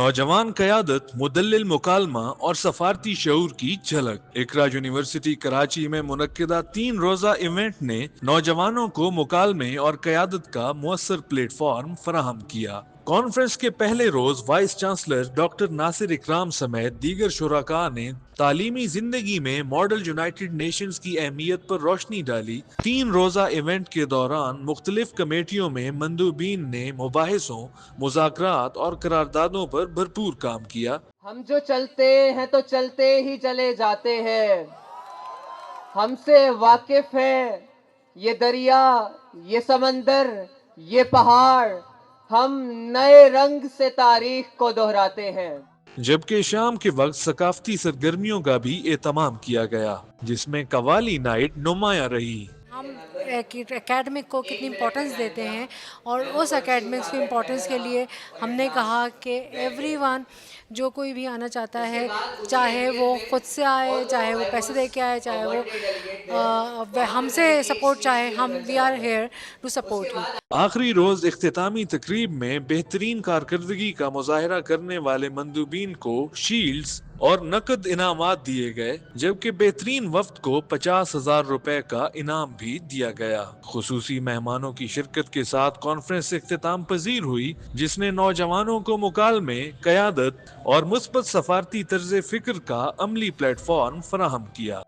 نوجوان قیادت، مدلل مکالمہ اور سفارتی شعور کی جھلک۔ اقرا یونیورسٹی کراچی میں منعقدہ 3 روزہ ایونٹ نے نوجوانوں کو مکالمے اور قیادت کا مؤثر پلیٹ فارم فراہم کیا۔ کانفرنس کے پہلے روز وائس چانسلر ڈاکٹر ناصر اکرام سمیت دیگر شرکاء نے تعلیمی زندگی میں ماڈل یونائیٹڈ نیشنز کی اہمیت پر روشنی ڈالی۔ 3 روزہ ایونٹ کے دوران مختلف کمیٹیوں میں مندوبین نے مباحثوں، مذاکرات اور قراردادوں پر بھرپور کام کیا۔ ہم جو چلتے ہیں تو چلتے ہی چلے جاتے ہیں، ہم سے واقف ہے یہ دریا، یہ سمندر، یہ پہاڑ، ہم نئے رنگ سے تاریخ کو دہراتے ہیں۔ جبکہ شام کے وقت ثقافتی سرگرمیوں کا بھی اہتمام کیا گیا، جس میں قوالی نائٹ نمایاں رہی۔ ہم اکیڈمک کو کتنی امپورٹنس دیتے ہیں، اور اس اکیڈمکس کی امپورٹنس کے لیے ہم نے کہا کہ ایوری ون جو کوئی بھی آنا چاہتا ہے، چاہے وہ خود سے آئے، چاہے وہ پیسے دے کے آئے، چاہے وہ ہم سے سپورٹ چاہے، ہم we are here to support you. آخری روز اختتامی تقریب میں بہترین کارکردگی کا مظاہرہ کرنے والے مندوبین کو شیلڈز اور نقد انعامات دیے گئے، جبکہ بہترین وفد کو 50,000 روپے کا انعام بھی دیا گیا۔ خصوصی مہمانوں کی شرکت کے ساتھ کانفرنس اختتام پذیر ہوئی، جس نے نوجوانوں کو مکالمے، قیادت اور مثبت سفارتی طرز فکر کا عملی پلیٹ فارم فراہم کیا۔